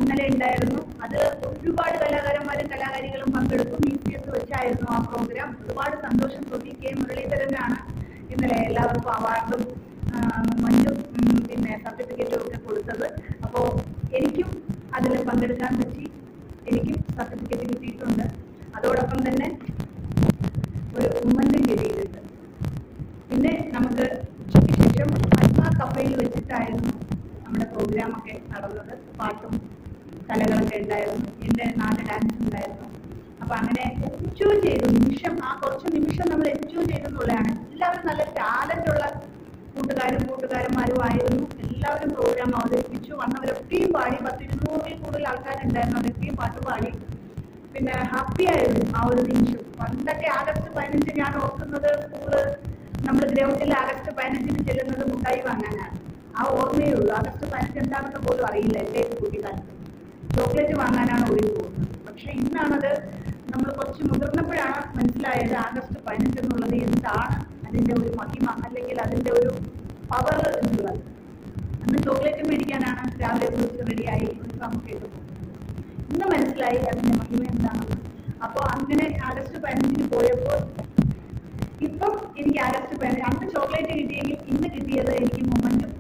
ഇന്നലെ ഉണ്ടായിരുന്നു. അത് ഒരുപാട് കലാകാരന്മാരും കലാകാരികളും പങ്കെടുത്തു. മ്യൂസിയത്ത് വെച്ചായിരുന്നു ആ പ്രോഗ്രാം. ഒരുപാട് സന്തോഷം തോന്നി. കെ മുരളീധരനാണ് ഇന്നലെ എല്ലാവർക്കും അവാർഡും മഞ്ഞും പിന്നെ സർട്ടിഫിക്കറ്റും ഒക്കെ കൊടുത്തത്. അപ്പോൾ എനിക്കും അതിൽ പങ്കെടുക്കാൻ പറ്റി. എനിക്കും സർട്ടിഫിക്കറ്റ് കിട്ടിയിട്ടുണ്ട്. അതോടൊപ്പം തന്നെ ഒരു ഉമ്മന്തും കിട്ടിയിട്ടുണ്ട്. പിന്നെ നമുക്ക് ഉച്ചയ്ക്ക് ശേഷം പത്മ കഫയിൽ വെച്ചിട്ടായിരുന്നു നമ്മുടെ പ്രോഗ്രാമൊക്കെ നടന്നത്. പാട്ടും കലകളൊക്കെ ഉണ്ടായിരുന്നു. എൻ്റെ 4 ഡാൻസ് ഉണ്ടായിരുന്നു. അപ്പൊ അങ്ങനെ എൻജോയ് ചെയ്തു. ആ കുറച്ച് നിമിഷം നമ്മൾ എൻജോയ് ചെയ്തെന്നുള്ളതാണ്. എല്ലാവരും നല്ല ടാലന്റുള്ള കൂട്ടുകാരന്മാരും ആയിരുന്നു. എല്ലാവരും പ്രോഗ്രാം അവതരിപ്പിച്ചു. വന്നവരൊക്കെയും പാടി. 10-200 കൂടുതൽ ആൾക്കാരുണ്ടായിരുന്നു. അവരൊക്കെയും പാട്ട് പാടി. പിന്നെ ഹാപ്പി ആയിരുന്നു ആ ഒരു നിമിഷം. പണ്ടൊക്കെ ആഗസ്റ്റ് 15 ഞാൻ ഓർക്കുന്നത് നമ്മൾ ഗ്രൗണ്ടിൽ ആഗസ്റ്റ് 15 ചെല്ലുന്നത് മുട്ടായി വാങ്ങാനാണ്. ആ ഓർമ്മയേ ഉള്ളൂ. ആഗസ്റ്റ് 15 എന്താണെന്ന് പോലും അറിയില്ല. എൻ്റെ കുട്ടിക്കാലത്ത് ചോക്ലേറ്റ് വാങ്ങാനാണ് ഓടി പോകുന്നത്. പക്ഷെ ഇന്നാണത് നമ്മൾ കുറച്ച് മുതിർന്നപ്പോഴാണ് മനസ്സിലായത് ആഗസ്റ്റ് 15 എന്നുള്ളത് എന്താണ്, അതിൻ്റെ ഒരു മഹിമ അല്ലെങ്കിൽ അതിൻ്റെ ഒരു പവർ എന്നുള്ളത്. അന്ന് ചോക്ലേറ്റ് മേടിക്കാനാണ് രാവിലെ കുറിച്ച് റെഡിയായി യൂണിഫോമൊക്കെ ഇട്ട് പോകുന്നത്. ഇന്ന് മനസ്സിലായി അതിൻ്റെ മഹിമ എന്താണെന്ന്. അപ്പോൾ അങ്ങനെ ആഗസ്റ്റ് 15 പോയപ്പോൾ ഇപ്പം എനിക്ക് ആഗസ്റ്റ് 15 അന്ന് ചോക്ലേറ്റ് കിട്ടിയെങ്കിൽ ഇന്ന് കിട്ടിയത് എനിക്ക് മൊമെന്റും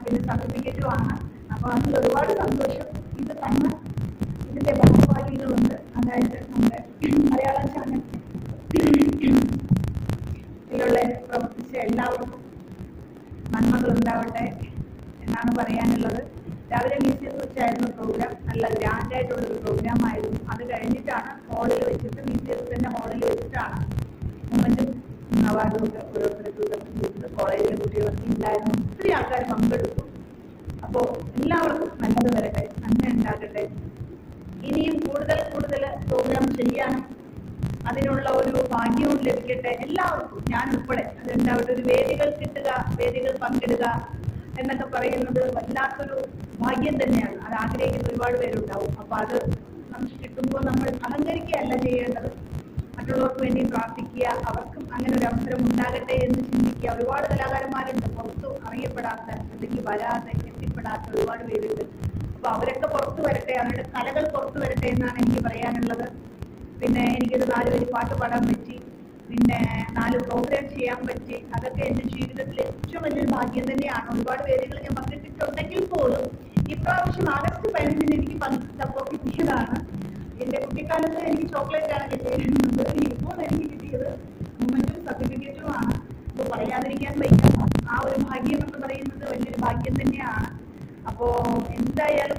പിന്നെ സർട്ടിഫിക്കറ്റും ആണ്. അപ്പോൾ അതിൽ ഒരുപാട് സന്തോഷം. ഇത് തന്നെ ഇതിന്റെ ഭാഗവാഹികളുണ്ട്. അതായത് നമ്മുടെ മലയാളം ചാനൽ ഇതിലുള്ള പ്രവർത്തിച്ച എല്ലാവർക്കും നന്മകൾ ഉണ്ടാവട്ടെ എന്നാണ് പറയാനുള്ളത്. രാവിലെ മ്യൂസിയത്ത് വെച്ചായിരുന്നു പ്രോഗ്രാം. നല്ല ഗ്രാൻഡായിട്ടുള്ളൊരു പ്രോഗ്രാം ആയിരുന്നു. അത് കഴിഞ്ഞിട്ടാണ് ഹാളിൽ വെച്ചിട്ട്, മ്യൂസിയത്തിൽ തന്നെ ഹാളിൽ വെച്ചിട്ടാണ് മൊമെന്റും അവാർഡും ഒക്കെ ഓരോരുത്തർക്ക് കോളേജിലെ കുട്ടികളൊക്കെ ഉണ്ടായിരുന്നു. ഒത്തിരി ആൾക്കാർ പങ്കെടുത്തു. അപ്പോൾ എല്ലാവർക്കും നല്ലത് വരട്ടെ, നന്മ ഉണ്ടാകട്ടെ. ഇനിയും കൂടുതൽ പ്രോഗ്രാം ചെയ്യാനും അതിനുള്ള ഒരു ഭാഗ്യവും ലഭിക്കട്ടെ എല്ലാവർക്കും, ഞാൻ ഉൾപ്പെടെ. അതുണ്ടാവട്ടെ. ഒരു വേദികൾ കിട്ടുക, വേദികൾ പങ്കിടുക എന്നൊക്കെ പറയുന്നത് വല്ലാത്തൊരു ഭാഗ്യം തന്നെയാണ്. അത് ആഗ്രഹിക്കുന്ന ഒരുപാട് പേരുണ്ടാവും. അപ്പൊ അത് നമുക്ക് കിട്ടുമ്പോൾ നമ്മൾ അഹങ്കരിക്കുകയല്ല ചെയ്യേണ്ടത്. മറ്റുള്ളവർക്ക് വേണ്ടി പ്രാർത്ഥിക്കുക. അവർക്കും അങ്ങനെ ഒരു അവസരം ഉണ്ടാകട്ടെ എന്ന് ചിന്തിക്കുക. ഒരുപാട് കലാകാരന്മാരുണ്ട് പുറത്തു അറിയപ്പെടാത്ത, അല്ലെങ്കിൽ വരാതെ എത്തിപ്പെടാത്ത ഒരുപാട് പേരുണ്ട്. അപ്പൊ അവരൊക്കെ പുറത്തു വരട്ടെ, അവരുടെ കലകൾ പുറത്തു വരട്ടെ എന്നാണ് എനിക്ക് പറയാനുള്ളത്. പിന്നെ എനിക്കൊരു 4 വരി പാട്ട് പാടാൻ പറ്റി. പിന്നെ 4 പ്രോഗ്രാം ചെയ്യാൻ പറ്റി. അതൊക്കെ എൻ്റെ ജീവിതത്തിൽ ഏറ്റവും വലിയൊരു ഭാഗ്യം തന്നെയാണ്. ഒരുപാട് വേദികൾ ഞാൻ പങ്കെടുത്തിട്ടുണ്ടെങ്കിൽ പോലും ഇപ്രാവശ്യം ആഗസ്റ്റ് 15 എനിക്ക് സപ്പോർട്ട് കിട്ടിയതാണ്. എൻ്റെ കുട്ടിക്കാലത്ത് എനിക്ക് ചോക്ലേറ്റ് ആണ് കിട്ടിയിരുന്നത്. ഇപ്പോൾ എനിക്ക് കിട്ടിയത് മൊമെന്റും സർട്ടിഫിക്കറ്റുമാണ്. അപ്പോൾ പറയാതിരിക്കാൻ വയ്യ. ആ ഒരു ഭാഗ്യം എന്ന് പറയുന്നത് വലിയൊരു ഭാഗ്യം തന്നെയാണ്. അപ്പോൾ എന്തായാലും